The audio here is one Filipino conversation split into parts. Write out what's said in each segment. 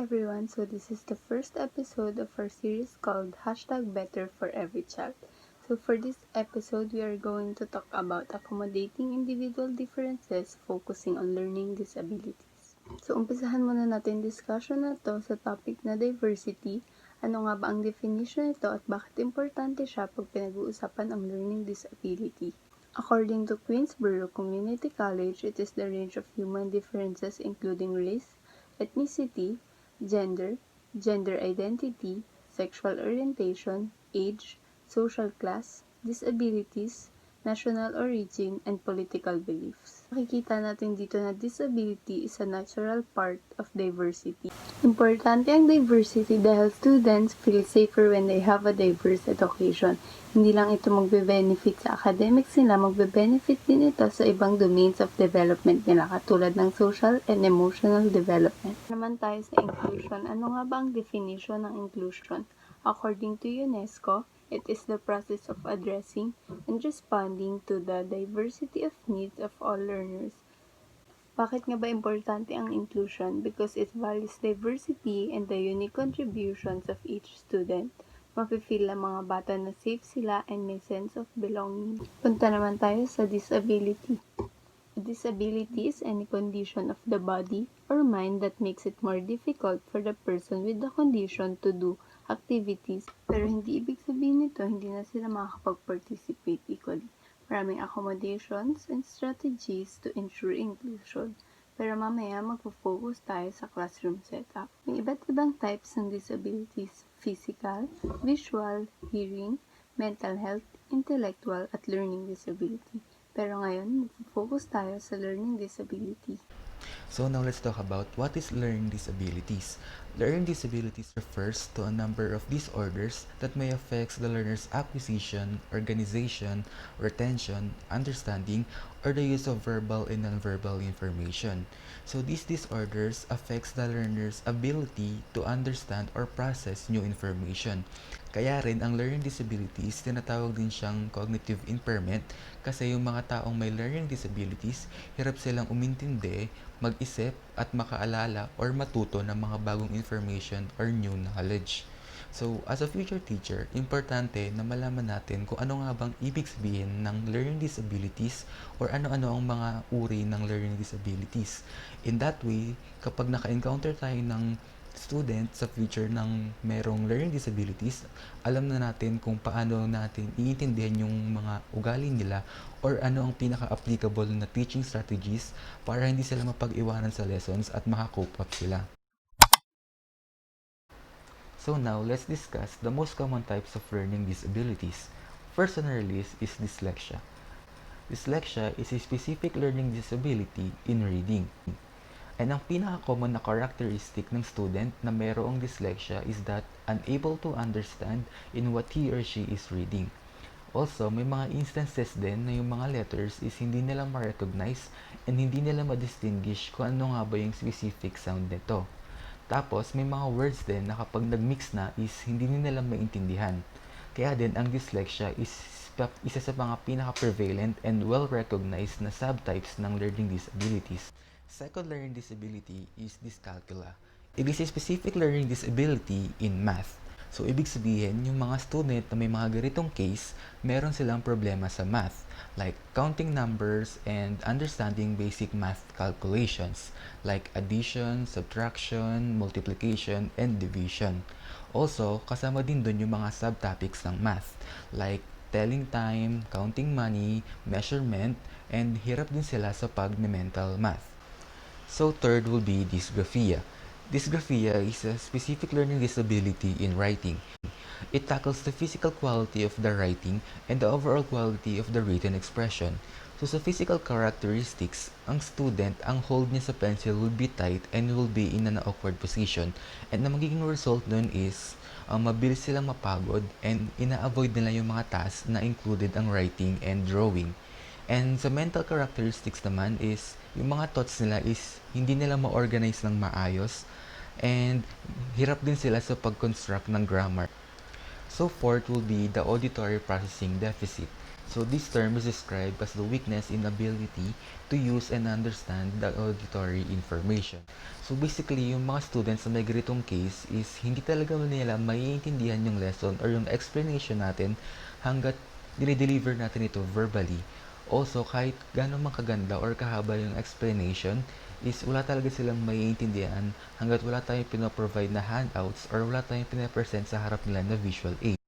everyone, so this is the first episode of our series called #Better for Every Child. So for this episode, we are going to talk about accommodating individual differences focusing on learning disabilities. So umpisahan muna natin discussion na to sa topic na diversity. Ano nga ba ang definition nito at bakit importante siya pag pinag-uusapan ang learning disability? According to Queensborough Community College, it is the range of human differences including race, ethnicity, gender, gender identity, sexual orientation, age, social class, disabilities, national origin, and political beliefs. Makikita natin dito na disability is a natural part of diversity. Importante ang diversity dahil students feel safer when they have a diverse education. Hindi lang ito magbe-benefit sa academics nila, magbe-benefit din ito sa ibang domains of development nila katulad ng social and emotional development. Naman tayo sa inclusion. Ano nga ba ang definition ng inclusion? According to UNESCO, it is the process of addressing and responding to the diversity of needs of all learners. Bakit nga ba importante ang inclusion? Because it values diversity and the unique contributions of each student. Mapifeel ang mga bata na safe sila and may sense of belonging. Punta naman tayo sa disability. A disability is any condition of the body or mind that makes it more difficult for the person with the condition to do activities. Pero hindi ibig sabihin nito, hindi na sila makakapag-participate equally. Maraming accommodations and strategies to ensure inclusion. Pero mamaya magpo-focus tayo sa classroom setup. May iba't ibang types ng disabilities: physical, visual, hearing, mental health, intellectual, at learning disability. Pero ngayon, magpo-focus tayo sa learning disability. So now let's talk about what is learning disabilities. Learning disabilities refers to a number of disorders that may affect the learner's acquisition, organization, retention, understanding, or the use of verbal and nonverbal information. So these disorders affects the learner's ability to understand or process new information. Kaya rin ang learning disabilities, tinatawag din siyang cognitive impairment kasi yung mga taong may learning disabilities, hirap silang umintindi, mag-isip at makaalala or matuto ng mga bagong information or new knowledge. So, as a future teacher, importante na malaman natin kung ano nga bang ibig sabihin ng learning disabilities or ano-ano ang mga uri ng learning disabilities. In that way, kapag naka-encounter tayo ng student sa future ng merong learning disabilities, alam na natin kung paano natin iintindihan yung mga ugali nila or ano ang pinaka-applicable na teaching strategies para hindi sila mapag-iwanan sa lessons at makakope up sila. So now, let's discuss the most common types of learning disabilities. First on our list is dyslexia. Dyslexia is a specific learning disability in reading. And ang pinaka-common na characteristic ng student na mayroong dyslexia is that unable to understand in what he or she is reading. Also, may mga instances din na yung mga letters is hindi nila ma-recognize and hindi nila ma-distinguish kung ano nga ba yung specific sound nito. Tapos, may mga words din na kapag nag-mix na is hindi nila maintindihan. Kaya din, ang dyslexia is isa sa mga pinaka-prevalent and well-recognized na subtypes ng learning disabilities. Second learning disability is dyscalculia. It is a specific learning disability in math. So, ibig sabihin, yung mga student na may mga ganitong case, meron silang problema sa math, like counting numbers and understanding basic math calculations, like addition, subtraction, multiplication, and division. Also, kasama din dun yung mga subtopics ng math, like telling time, counting money, measurement, and hirap din sila sa pag-mental math. So third will be dysgraphia. Dysgraphia is a specific learning disability in writing. It tackles the physical quality of the writing and the overall quality of the written expression. So sa physical characteristics, ang student, ang hold niya sa pencil will be tight and will be in an awkward position. And ang magiging result nun is, mabilis silang mapagod and ina-avoid nila yung mga tasks na included ang writing and drawing. And sa mental characteristics naman is, yung mga thoughts nila is hindi nila ma-organize ng maayos and hirap din sila sa pag-construct ng grammar. So fourth will be the auditory processing deficit. So this term is described as the weakness in ability to use and understand the auditory information. So basically, yung mga students na may ganitong case is hindi talaga nila maiintindihan yung lesson or yung explanation natin hanggat dinideliver natin ito verbally. Also, kahit gano'n man kaganda or kahaba yung explanation, is wala talaga silang maiintindihan hanggat wala tayong pinaprovide na handouts or wala tayong pinapresent sa harap nila na visual aid.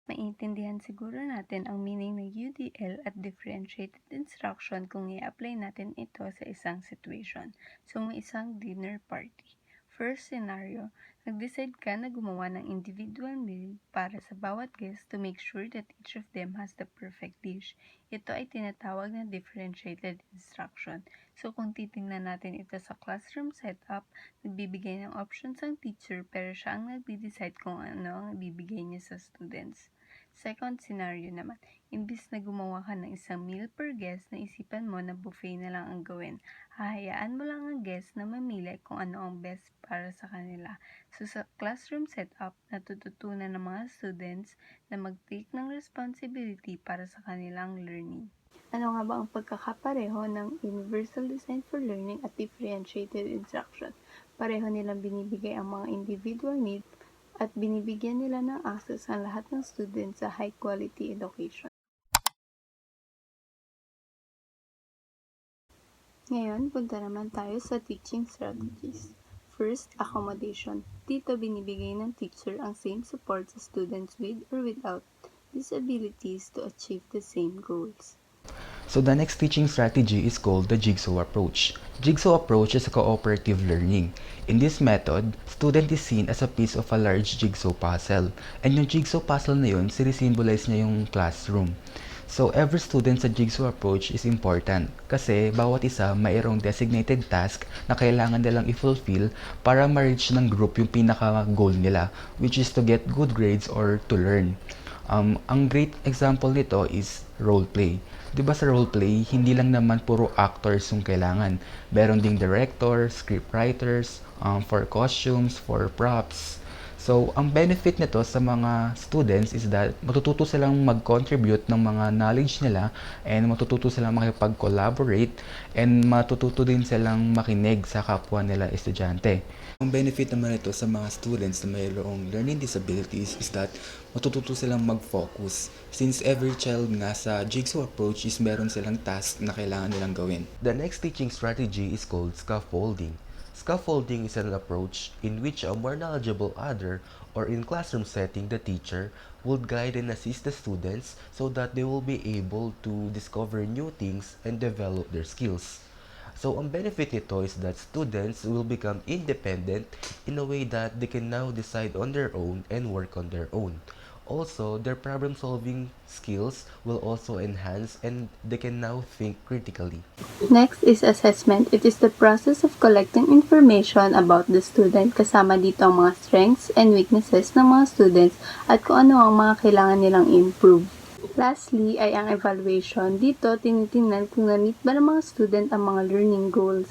Maintindihan siguro natin ang meaning ng UDL at differentiated instruction kung i-apply natin ito sa isang situation. So, may isang dinner party. First scenario, nag-decide ka na gumawa ng individual meal para sa bawat guest to make sure that each of them has the perfect dish. Ito ay tinatawag na differentiated instruction. So, kung titingnan natin ito sa classroom setup, nagbibigay ng options ang teacher pero siya ang nagde-decide kung ano ang ibibigay niya sa students. Second scenario naman, imbis na gumawa ka ng isang meal per guest, naisipan mo na buffet na lang ang gawin. Hahayaan mo lang ang guest na mamili kung ano ang best para sa kanila. So sa classroom setup, natututunan ng mga students na mag-take ng responsibility para sa kanilang learning. Ano nga ba ang pagkakapareho ng Universal Design for Learning at Differentiated Instruction? Pareho nilang binibigay ang mga individual needs at binibigyan nila ng access ang lahat ng students sa high-quality education. Ngayon, punta naman tayo sa teaching strategies. First, accommodation. Dito binibigay ng teacher ang same support sa students with or without disabilities to achieve the same goals. So the next teaching strategy is called the jigsaw approach. Jigsaw approach is a cooperative learning. In this method, student is seen as a piece of a large jigsaw puzzle. And yung jigsaw puzzle na yun, sinisimbolize niya yung classroom. So every student sa jigsaw approach is important kasi bawat isa mayroong designated task na kailangan nilang i-fulfill para ma-reach ng group yung pinaka-goal nila, which is to get good grades or to learn. Ang great example nito is role play. 'Di ba sa role play, hindi lang naman puro actors yung kailangan. Meron ding director, script writers, for costumes, for props. So, ang benefit nito sa mga students is that matututo silang mag-contribute ng mga knowledge nila and matututo silang makipag-collaborate and matututo din silang makinig sa kapwa nila estudyante. Ang benefit naman ito sa mga students na mayroong learning disabilities is that matututo silang mag-focus since every child nga sa jigsaw approach is meron silang task na kailangan nilang gawin. The next teaching strategy is called scaffolding. Scaffolding is an approach in which a more knowledgeable other or in classroom setting the teacher would guide and assist the students so that they will be able to discover new things and develop their skills. So, ang benefit nito is that students will become independent in a way that they can now decide on their own and work on their own. Also, their problem-solving skills will also enhance and they can now think critically. Next is assessment. It is the process of collecting information about the student kasama dito ang mga strengths and weaknesses ng mga students at kung ano ang mga kailangan nilang improve. Lastly ay ang evaluation. Dito, tinitingnan kung na-meet ba ng mga student ang mga learning goals.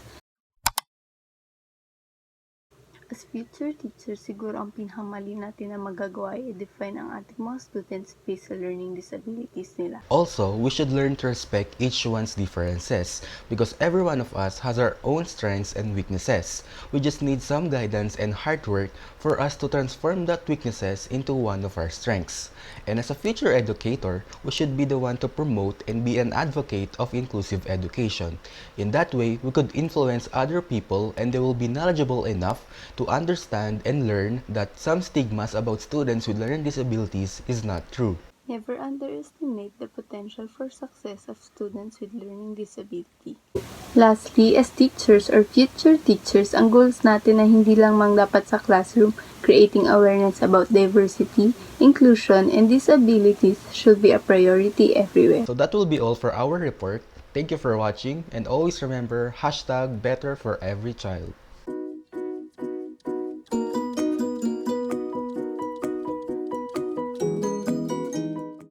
As future teachers, siguro ang pinakamali natin na magagawa ay i-define ang ating mga students based sa learning disabilities nila. Also, we should learn to respect each one's differences because every one of us has our own strengths and weaknesses. We just need some guidance and hard work for us to transform that weaknesses into one of our strengths. And as a future educator, we should be the one to promote and be an advocate of inclusive education. In that way, we could influence other people and they will be knowledgeable enough to understand and learn that some stigmas about students with learning disabilities is not true. Never underestimate the potential for success of students with learning disability. Lastly, as teachers or future teachers, ang goals natin ay hindi lang dapat sa classroom, creating awareness about diversity, inclusion, and disabilities should be a priority everywhere. So that will be all for our report. Thank you for watching and always remember #better for every child.